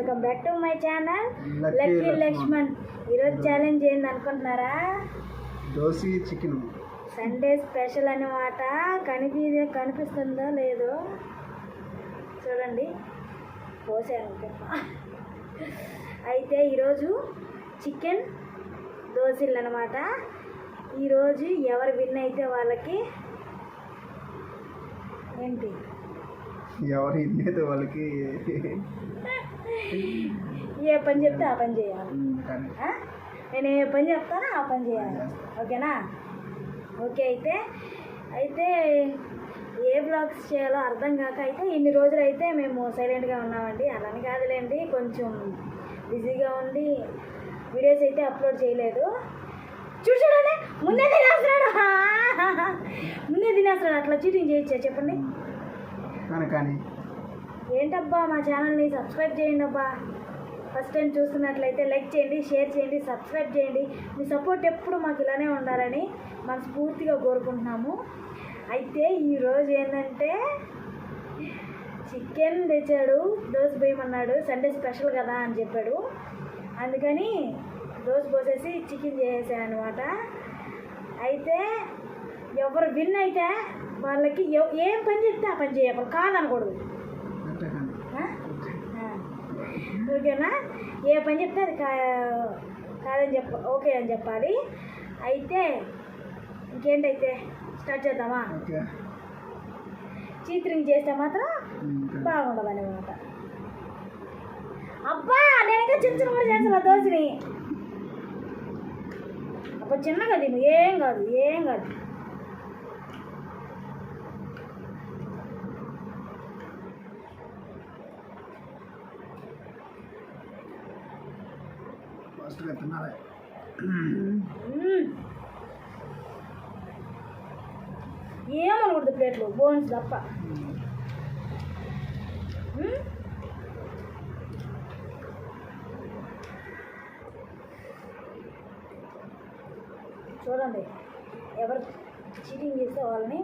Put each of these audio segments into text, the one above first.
Welcome back to my channel lucky Laxman. ఈరోజు challenge ఏంది అనుకుంటున్నారా? దోశ చికెన్ సండే స్పెషల్ అన్నమాట. కనిపిస్తుందో లేదో చూడండి, పోసాను. అయితే ఈరోజు చికెన్ దోశలు అన్నమాట. ఈరోజు ఎవరు విన్ అయితే వాళ్ళకి ఏంటి, ఎవరు ఇన్నైతే వాళ్ళకి ఏ పని చెప్తే ఆ పని చేయాలి. నేను ఏ పని చెప్తానో ఆ పని చేయాలి. ఓకేనా? ఓకే. అయితే ఏ బ్లాగ్స్ చేయాలో అర్థం కాక అయితే ఇన్ని రోజులు అయితే మేము సైలెంట్గా ఉన్నామండి. అలానే కాదులేండి, కొంచెం బిజీగా ఉండి వీడియోస్ అయితే అప్లోడ్ చేయలేదు. చూడండి, ముందే తినేస్తున్నాడు. అట్లా చీటింగ్ చేయొచ్చా చెప్పండి? కానీ ఏంటబ్బా, మా ఛానల్ని సబ్స్క్రైబ్ చేయండి అబ్బా. ఫస్ట్ టైం చూస్తున్నట్లయితే లైక్ చేయండి, షేర్ చేయండి, సబ్స్క్రైబ్ చేయండి. మీ సపోర్ట్ ఎప్పుడు మాకు ఇలానే ఉండాలని మనస్ఫూర్తిగా కోరుకుంటున్నాము. అయితే ఈరోజు ఏంటంటే చికెన్ తెచ్చాడు, దోశ పోయమన్నాడు. సండే స్పెషల్ కదా అని చెప్పాడు. అందుకని దోశ పోసేసి చికెన్ చేసేసాను అనమాట. అయితే ఎవరు విన్ అయితే వాళ్ళకి ఏం పని చెప్తే ఆ పని చేయాలి, కాదనకూడదు. ఓకేనా? ఏ పని చెప్తే అది కాదని ఓకే అని చెప్పాలి. అయితే ఇంకేంటైతే స్టార్ట్ చేద్దామా? చీత్రింగ్ చేస్తే మాత్రం బాగుండదు అనమాట. అబ్బా, నేను ఇంకా చిన్న చిన్న కూడా చేస్తాను దోశని. అబ్బా, చిన్నగా తిను, ఏం కాదు. ఏమనకూడదు ప్లేట్లు, బోన్స్ తప్ప. చూడండి, ఎవరు చీటింగ్ చేస్తే వాళ్ళని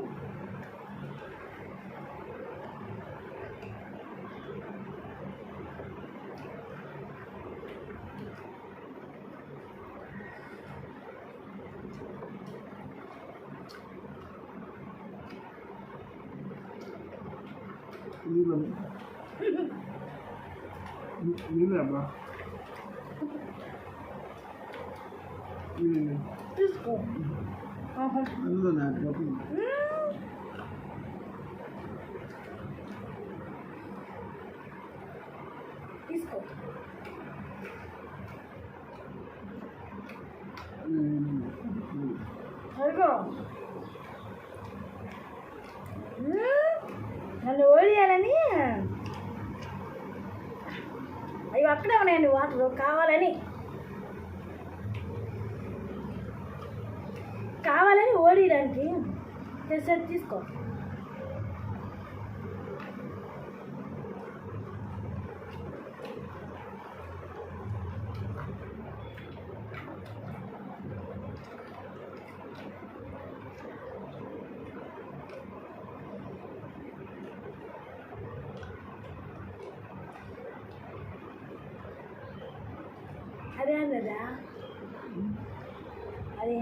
తీసుకో. తీసుకో. అదిగో, నన్ను ఓడియాలని. అయ్యో, అక్కడే ఉన్నాయండి వాటర్. కావాలని ఓడియడానికి తెచ్చేది. తీసుకో. అదే అన్నదా? అదే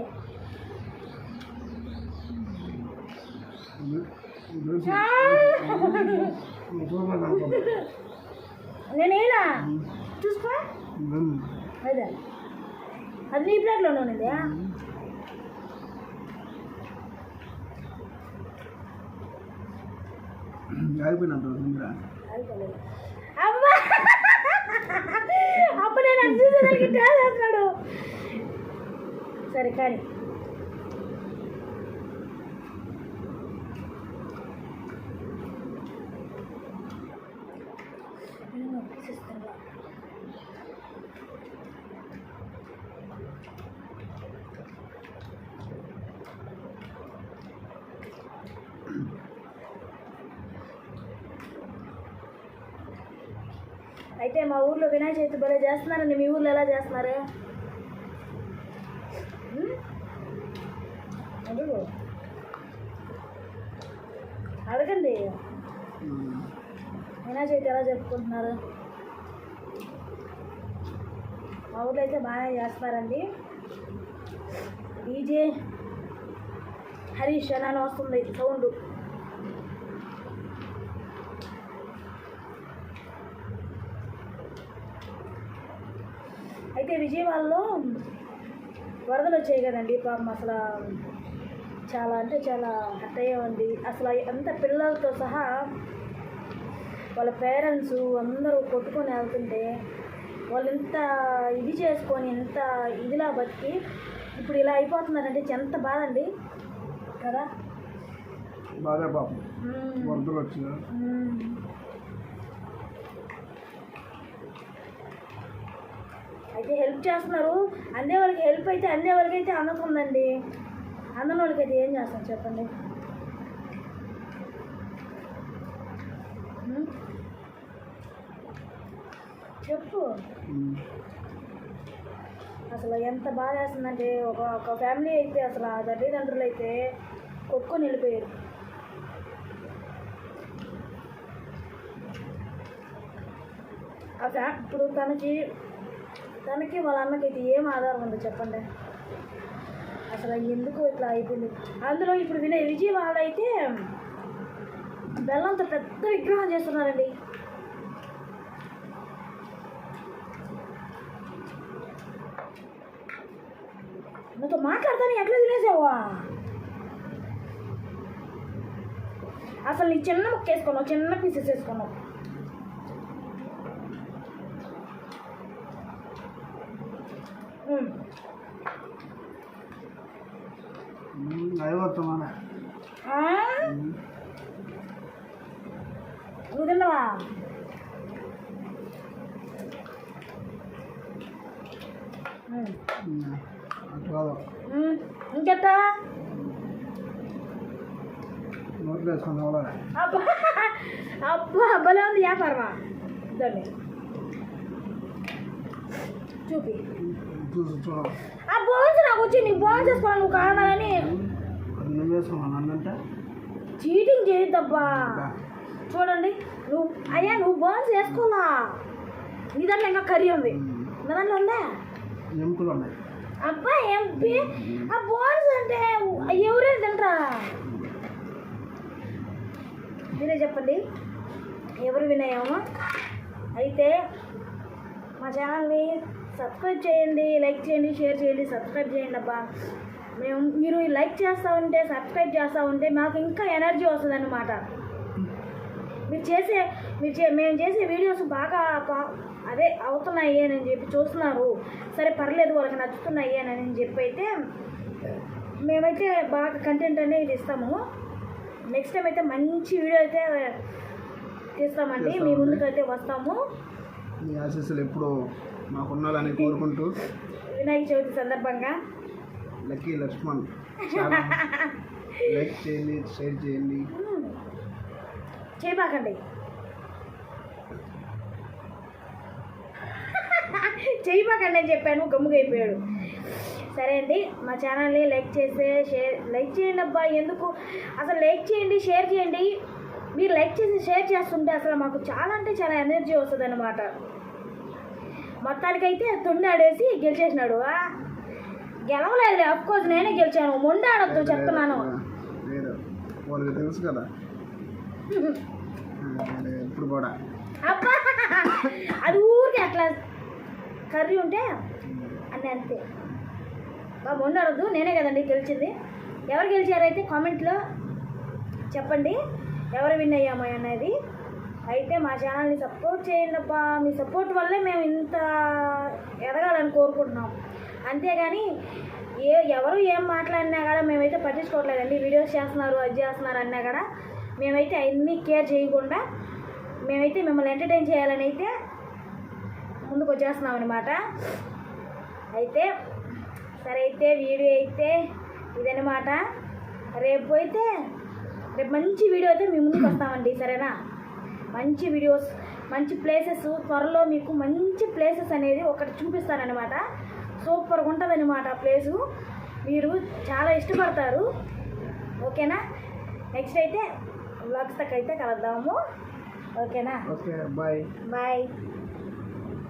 నేనేనా చూసుకో. అదే అది నీ ప్లేట్లోనే ఉన్నది. అబ్బా, అప్పుడు నేను అది చూసేదానికి చేస్తాడు. సరే కానీ అయితే మా ఊర్లో వినాయక చవితి భలే చేస్తున్నారండి. మీ ఊర్లో ఎలా చేస్తున్నారు? అడగండి, వినాయక చవితి ఎలా జరుపుకుంటున్నారు? మా ఊళ్ళో అయితే బాగానే చేస్తారండి. డీజే హరీష్ అని వస్తుంది సౌండ్. అయితే విజయవాడలో వరదలు వచ్చాయి కదండి. పాపం అసలు చాలా అంటే చాలా హట్ అయ్యామండి. అసలు అంత పిల్లలతో సహా వాళ్ళ పేరెంట్స్ అందరూ కొట్టుకొని వెళ్తుంటే వాళ్ళు ఎంత ఇది చేసుకొని ఎంత ఇదిలా బతికి ఇప్పుడు ఇలా అయిపోతున్నారంటే ఎంత బాధ అండి కదా. బాగా పాపం వరదలు వచ్చిన అయితే హెల్ప్ చేస్తున్నారు. అందే వాళ్ళకి హెల్ప్ అయితే అందే వాళ్ళకి అయితే అందుతుందండి. అందన వాళ్ళకి అయితే ఏం చేస్తాం చెప్పండి. చెప్పు అసలు ఎంత బాధ వేస్తుందంటే ఒక ఫ్యామిలీ అయితే అసలు ఆ తల్లిదండ్రులు అయితే కొట్టుకొని వెళ్ళిపోయారు. ఇప్పుడు తనకి వాళ్ళ అన్నకైతే ఏం ఆధారం ఉందో చెప్పండి. అసలు ఎందుకు ఇట్లా అయిపోయింది. అందులో ఇప్పుడు విజయవాడ అయితే బెల్లంతో పెద్ద విగ్రహం చేస్తున్నారండి. నాతో మాట్లాడతాను ఎట్లా తినేసావా? అసలు నీ చిన్న ముక్క వేసుకున్నావు, చిన్న పీసెస్ వేసుకున్నావు. నువ్వు తిన్నావా? ఇంకెట్టా అబ్బా అబ్బా అబ్బలే ఉంది వ్యాపారమా. దాన్ని చూపి ఆ బోన్స్ నాకు వచ్చి నీకు బోన్స్ వేసుకోవాలి. నువ్వు కావాలని చీటింగ్ చేయొద్దబ్బా. చూడండి నువ్వు బోన్స్ వేసుకోవాలా. నీ దాంట్లో ఇంకా కర్రీ ఉంది, నా దాంట్లో ఉందా ఎముకలు ఉన్నాయి. అబ్బా ఎంపీ ఆ బోన్స్ అంటే ఎవరైనా తింటారా? మీరే చెప్పండి ఎవరు వినయేమో. అయితే మా ఛానల్ని సబ్స్క్రైబ్ చేయండి, లైక్ చేయండి, షేర్ చేయండి, సబ్స్క్రైబ్ చేయండి అబ్బా. మీరు లైక్ చేస్తూ ఉంటే సబ్స్క్రైబ్ చేస్తూ ఉంటే మాకు ఇంకా ఎనర్జీ వస్తుంది అన్నమాట. మేము చేసే వీడియోస్ బాగా అదే అవుతున్నాయి అని చెప్పి చూస్తున్నారు. సరే పర్లేదు వాళ్ళకి నచ్చుతున్నాయి అని చెప్పి అయితే మేమైతే బాగా కంటెంట్ అనేది ఇస్తాము. నెక్స్ట్ టైం అయితే మంచి వీడియో అయితే తీస్తామండి, మీ ముందుకైతే వస్తాము. మీ ఆశీస్సులు ఎప్పుడు మాకు ఉండాలని కోరుకుంటూ వినాయక చవితి సందర్భంగా లక్కీ లక్ష్మణ్ లైక్ చేయండి, షేర్ చేయండి, చేయబాకండి. చేయబాకండి అని చెప్పాను, గమ్ముగా అయిపోయాడు. సరే అండి, మా ఛానల్ని లైక్ చేయండి అబ్బా. ఎందుకు అసలు లైక్ చేయండి, షేర్ చేయండి. మీరు లైక్ చేసి షేర్ చేస్తుంటే అసలు మాకు చాలా అంటే చాలా ఎనర్జీ వస్తుంది అన్నమాట. మొత్తానికైతే తొండి ఆడేసి గెలిచేసినాడు. గెలవలేదులే, అఫ్కోర్స్ నేనే గెలిచాను. మొండి ఆడొద్దు చెప్తున్నాను. వాళ్ళకి తెలుసు కదా ఇప్పుడు కూడా అబ్బా అది ఊరికే అట్లా కర్రీ ఉంటే అన్నీ అంతే. బాబు ఉండదు, నేనే కదండి గెలిచింది. ఎవరు గెలిచారైతే కామెంట్లో చెప్పండి, ఎవరు విన్ అయ్యామో అనేది. అయితే మా ఛానల్ని సపోర్ట్ చేయండి అబ్బా. మీ సపోర్ట్ వల్లే మేము ఇంత ఎదగాలని కోరుకుంటున్నాం. అంతేగాని ఎవరు ఏం మాట్లాడినా కూడా మేమైతే పట్టించుకోవట్లేదండి. వీడియోస్ చేస్తున్నారు, అది చేస్తున్నారు అన్నా కూడా మేమైతే అన్నీ కేర్ చేయకుండా మేమైతే మిమ్మల్ని ఎంటర్టైన్ చేయాలని అయితే ముందుకు వచ్చేస్తున్నాం అనమాట. అయితే సరే అయితే వీడియో అయితే ఇదనమాట. రేపు మంచి వీడియో అయితే మీ ముందుకు వస్తామండి, సరేనా? మంచి వీడియోస్, మంచి ప్లేసెస్, త్వరలో మీకు మంచి ప్లేసెస్ అనేది ఒకటి చూపిస్తానమాట. సూపర్గా ఉంటుంది అనమాట ఆ ప్లేసు, మీరు చాలా ఇష్టపడతారు. ఓకేనా? నెక్స్ట్ అయితే వ్లాగ్స్ అయితే కలుద్దాము. ఓకేనా? Okay, bye.